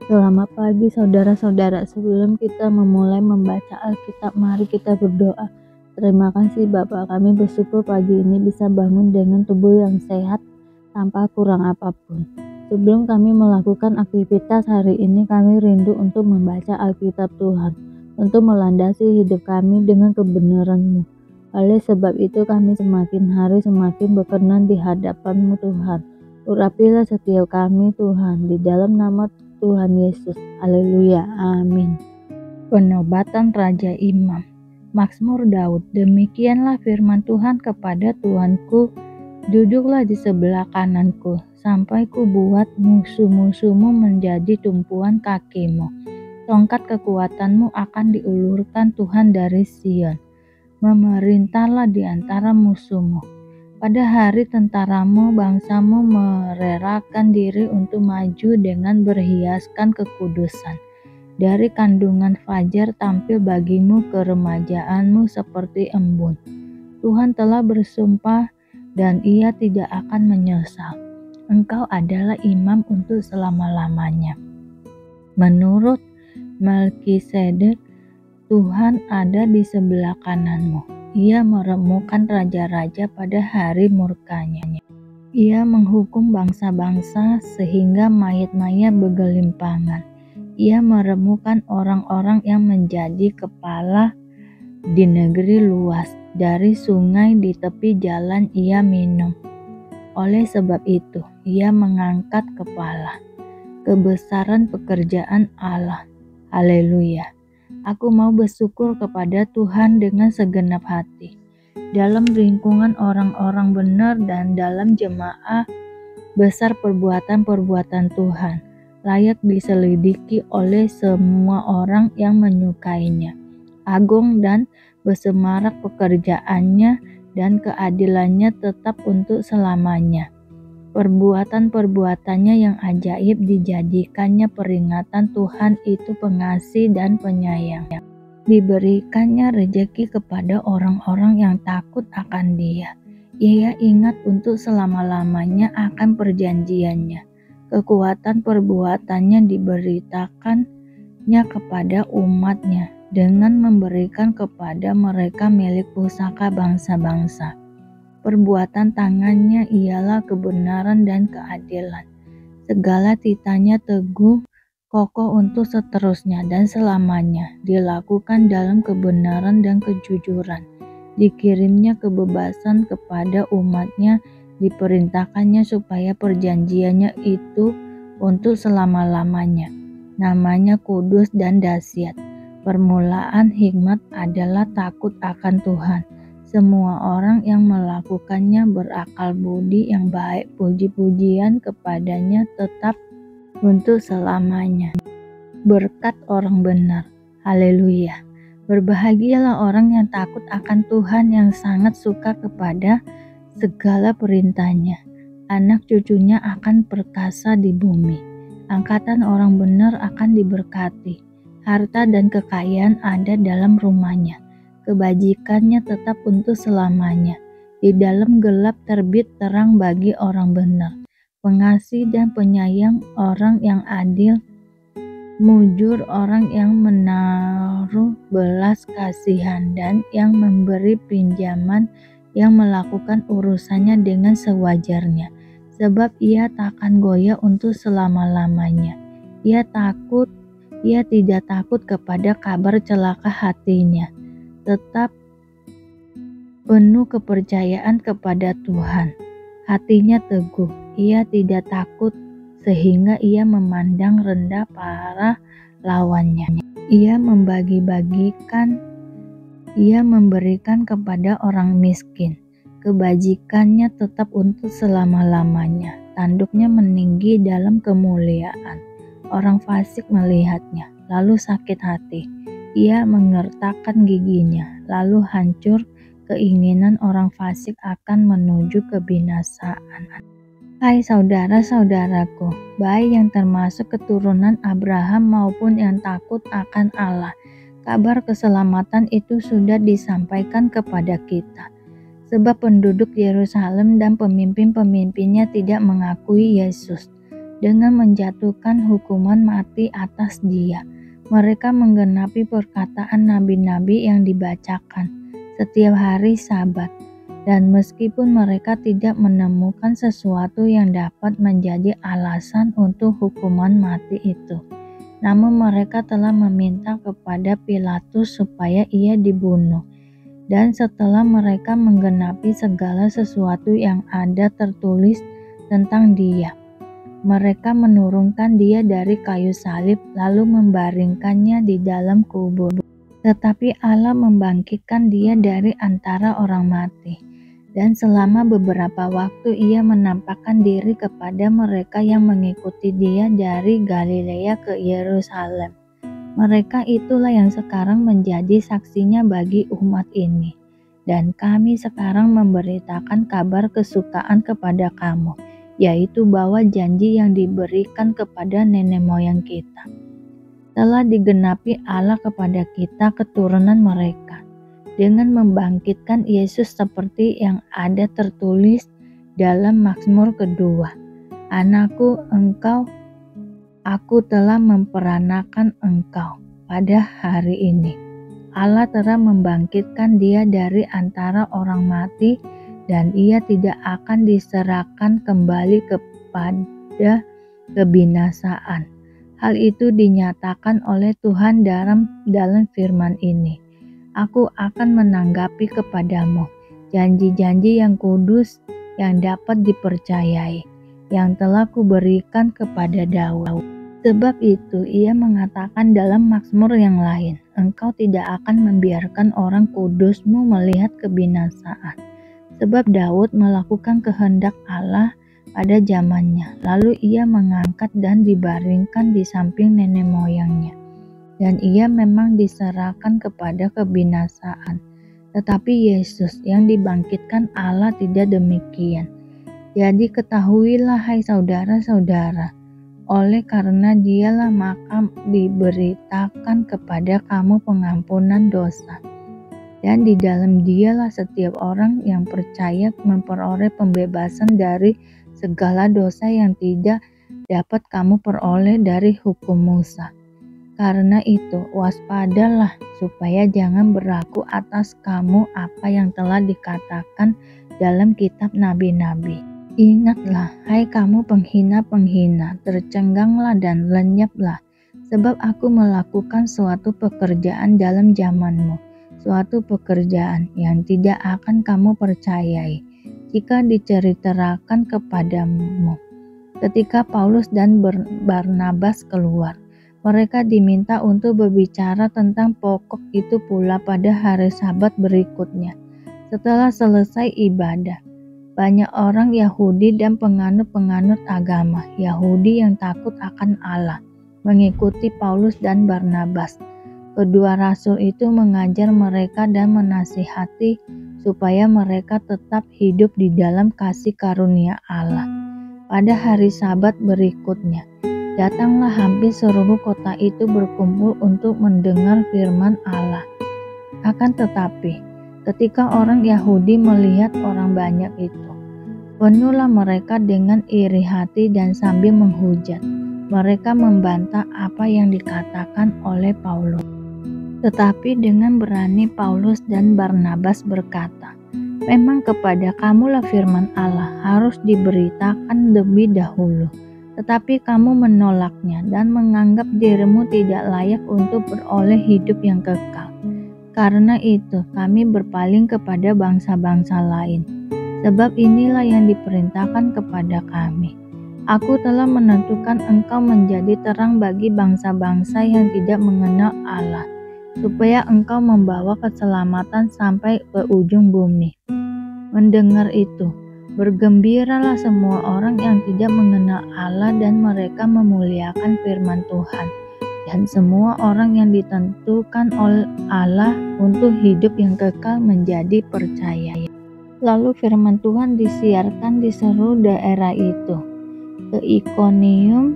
Selamat pagi saudara-saudara, sebelum kita memulai membaca Alkitab, mari kita berdoa. Terima kasih Bapa, kami bersyukur pagi ini bisa bangun dengan tubuh yang sehat tanpa kurang apapun. Sebelum kami melakukan aktivitas hari ini, kami rindu untuk membaca Alkitab Tuhan, untuk melandasi hidup kami dengan kebenaran-Mu. Oleh sebab itu kami semakin hari semakin berkenan di hadapan-Mu Tuhan. Urapilah setiap kami Tuhan, di dalam nama Tuhan Yesus. Haleluya. Amin. Penobatan Raja Imam. Mazmur Daud. Demikianlah firman Tuhan kepada Tuhanku, duduklah di sebelah kananku, sampai ku buat musuh-musuhmu menjadi tumpuan kakimu. Tongkat kekuatanmu akan diulurkan Tuhan dari Sion. Memerintahlah di antara musuhmu. Pada hari tentaramu, bangsamu merelakan diri untuk maju dengan berhiaskan kekudusan. Dari kandungan fajar tampil bagimu keremajaanmu seperti embun. Tuhan telah bersumpah dan ia tidak akan menyesal. Engkau adalah imam untuk selama-lamanya. Menurut Melkisedek, Tuhan ada di sebelah kananmu. Ia meremukkan raja-raja pada hari murkanya. Ia menghukum bangsa-bangsa sehingga mayat-mayat bergelimpangan. Ia meremukkan orang-orang yang menjadi kepala di negeri luas. Dari sungai di tepi jalan ia minum. Oleh sebab itu, ia mengangkat kepala. Kebesaran pekerjaan Allah. Haleluya. Aku mau bersyukur kepada Tuhan dengan segenap hati. Dalam lingkungan orang-orang benar dan dalam jemaah besar perbuatan-perbuatan Tuhan, layak diselidiki oleh semua orang yang menyukainya. Agung dan bersemarak pekerjaannya dan keadilannya tetap untuk selamanya. Perbuatan-perbuatannya yang ajaib dijadikannya peringatan Tuhan itu pengasih dan penyayang. Diberikannya rejeki kepada orang-orang yang takut akan Dia. Ia ingat untuk selama-lamanya akan perjanjiannya. Kekuatan perbuatannya diberitakannya kepada umatnya dengan memberikan kepada mereka milik pusaka bangsa-bangsa. Perbuatan tangannya ialah kebenaran dan keadilan. Segala titanya teguh, kokoh untuk seterusnya dan selamanya. Dilakukan dalam kebenaran dan kejujuran. Dikirimnya kebebasan kepada umatnya, diperintahkannya supaya perjanjiannya itu untuk selama-lamanya. Namanya kudus dan dahsyat. Permulaan hikmat adalah takut akan Tuhan. Semua orang yang melakukannya berakal budi yang baik. Puji-pujian kepadanya tetap untuk selamanya. Berkat orang benar. Haleluya. Berbahagialah orang yang takut akan Tuhan, yang sangat suka kepada segala perintahnya. Anak cucunya akan perkasa di bumi. Angkatan orang benar akan diberkati. Harta dan kekayaan ada dalam rumahnya. Kebajikannya tetap untuk selamanya. Di dalam gelap terbit terang bagi orang benar. Pengasih dan penyayang orang yang adil, mujur orang yang menaruh belas kasihan dan yang memberi pinjaman, yang melakukan urusannya dengan sewajarnya. Sebab ia takkan goyah untuk selama-lamanya. Ia tidak takut kepada kabar celaka hatinya. Tetap penuh kepercayaan kepada Tuhan. Hatinya teguh, ia tidak takut sehingga ia memandang rendah para lawannya. Ia memberikan kepada orang miskin. Kebajikannya tetap untuk selama-lamanya. Tanduknya meninggi dalam kemuliaan. Orang fasik melihatnya, lalu sakit hati. Ia mengertakkan giginya, lalu hancur. Keinginan orang fasik akan menuju kebinasaan. Hai saudara-saudaraku, baik yang termasuk keturunan Abraham maupun yang takut akan Allah, kabar keselamatan itu sudah disampaikan kepada kita. Sebab penduduk Yerusalem dan pemimpin-pemimpinnya tidak mengakui Yesus. dengan menjatuhkan hukuman mati atas dia. Mereka menggenapi perkataan nabi-nabi yang dibacakan setiap hari Sabat. Dan meskipun mereka tidak menemukan sesuatu yang dapat menjadi alasan untuk hukuman mati itu, namun mereka telah meminta kepada Pilatus supaya ia dibunuh. Dan setelah mereka menggenapi segala sesuatu yang ada tertulis tentang dia, mereka menurunkan dia dari kayu salib lalu membaringkannya di dalam kubur. Tetapi Allah membangkitkan dia dari antara orang mati. Dan selama beberapa waktu ia menampakkan diri kepada mereka yang mengikuti dia dari Galilea ke Yerusalem. Mereka itulah yang sekarang menjadi saksinya bagi umat ini. Dan kami sekarang memberitakan kabar kesukaan kepada kamu, yaitu bahwa janji yang diberikan kepada nenek moyang kita telah digenapi Allah kepada kita keturunan mereka, dengan membangkitkan Yesus seperti yang ada tertulis dalam Mazmur kedua. Anakku, aku telah memperanakan engkau pada hari ini. Allah telah membangkitkan dia dari antara orang mati dan ia tidak akan diserahkan kembali kepada kebinasaan. Hal itu dinyatakan oleh Tuhan dalam firman ini. Aku akan menanggapi kepadamu janji-janji yang kudus yang dapat dipercayai, yang telah kuberikan kepada Daud. Sebab itu ia mengatakan dalam Mazmur yang lain, engkau tidak akan membiarkan orang kudusmu melihat kebinasaan. Sebab Daud melakukan kehendak Allah pada zamannya, lalu ia mengangkat dan dibaringkan di samping nenek moyangnya. Dan ia memang diserahkan kepada kebinasaan. Tetapi Yesus yang dibangkitkan Allah tidak demikian. Jadi ketahuilah hai saudara-saudara, oleh karena dialah maka diberitakan kepada kamu pengampunan dosa. Dan di dalam dialah setiap orang yang percaya memperoleh pembebasan dari segala dosa yang tidak dapat kamu peroleh dari hukum Musa. Karena itu, waspadalah supaya jangan berlaku atas kamu apa yang telah dikatakan dalam kitab nabi-nabi. Ingatlah, hai kamu penghina-penghina, tercengganglah dan lenyaplah, sebab aku melakukan suatu pekerjaan dalam zamanmu, suatu pekerjaan yang tidak akan kamu percayai, jika diceritakan kepadamu. Ketika Paulus dan Barnabas keluar, mereka diminta untuk berbicara tentang pokok itu pula pada hari Sabat berikutnya. Setelah selesai ibadah, banyak orang Yahudi dan penganut-penganut agama Yahudi yang takut akan Allah mengikuti Paulus dan Barnabas. Kedua rasul itu mengajar mereka dan menasihati supaya mereka tetap hidup di dalam kasih karunia Allah. Pada hari Sabat berikutnya, datanglah hampir seluruh kota itu berkumpul untuk mendengar firman Allah. Akan tetapi, ketika orang Yahudi melihat orang banyak itu, penuhlah mereka dengan iri hati dan sambil menghujat. Mereka membantah apa yang dikatakan oleh Paulus. Tetapi dengan berani Paulus dan Barnabas berkata, memang kepada kamulah firman Allah harus diberitakan lebih dahulu. Tetapi kamu menolaknya dan menganggap dirimu tidak layak untuk beroleh hidup yang kekal. Karena itu kami berpaling kepada bangsa-bangsa lain. Sebab inilah yang diperintahkan kepada kami. Aku telah menentukan engkau menjadi terang bagi bangsa-bangsa yang tidak mengenal Allah, supaya engkau membawa keselamatan sampai ke ujung bumi. Mendengar itu, bergembiralah semua orang yang tidak mengenal Allah dan mereka memuliakan firman Tuhan. Dan semua orang yang ditentukan oleh Allah untuk hidup yang kekal menjadi percaya. Lalu firman Tuhan disiarkan di seluruh daerah itu, ke Ikonium,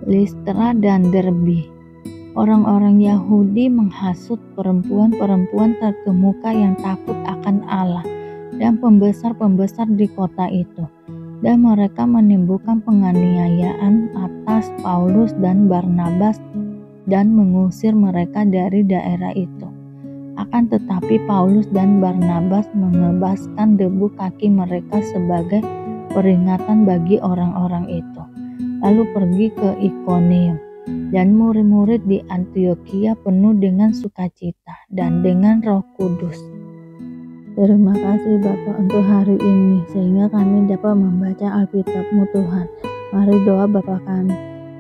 Listra, dan Derbe. Orang-orang Yahudi menghasut perempuan-perempuan terkemuka yang takut akan Allah dan pembesar-pembesar di kota itu. dan mereka menimbulkan penganiayaan atas Paulus dan Barnabas dan mengusir mereka dari daerah itu. Akan tetapi Paulus dan Barnabas mengebaskan debu kaki mereka sebagai peringatan bagi orang-orang itu, lalu pergi ke Ikonium. Dan murid-murid di Antiokhia penuh dengan sukacita dan dengan Roh Kudus. Terima kasih Bapa untuk hari ini, sehingga kami dapat membaca Alkitab-Mu Tuhan. Mari doa Bapa kami.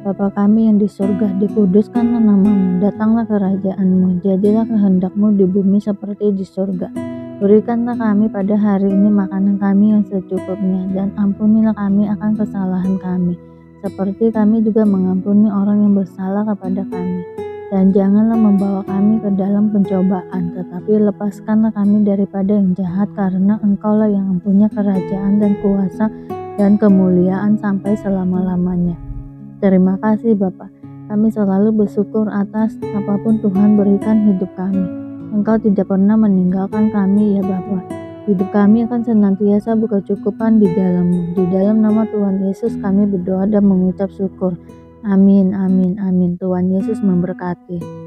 Bapa kami yang di surga, dikuduskanlah nama-Mu, datanglah kerajaan-Mu, jadilah kehendak-Mu di bumi seperti di surga. Berikanlah kami pada hari ini makanan kami yang secukupnya, dan ampunilah kami akan kesalahan kami, seperti kami juga mengampuni orang yang bersalah kepada kami. Dan janganlah membawa kami ke dalam pencobaan, tetapi lepaskanlah kami daripada yang jahat, karena Engkaulah yang mempunyai kerajaan dan kuasa dan kemuliaan sampai selama-lamanya. Terima kasih Bapa. Kami selalu bersyukur atas apapun Tuhan berikan hidup kami. Engkau tidak pernah meninggalkan kami ya Bapa. Hidup kami akan senantiasa berkecukupan di dalam-Mu. Di dalam nama Tuhan Yesus kami berdoa dan mengucap syukur. Amin, amin, amin. Tuhan Yesus memberkati.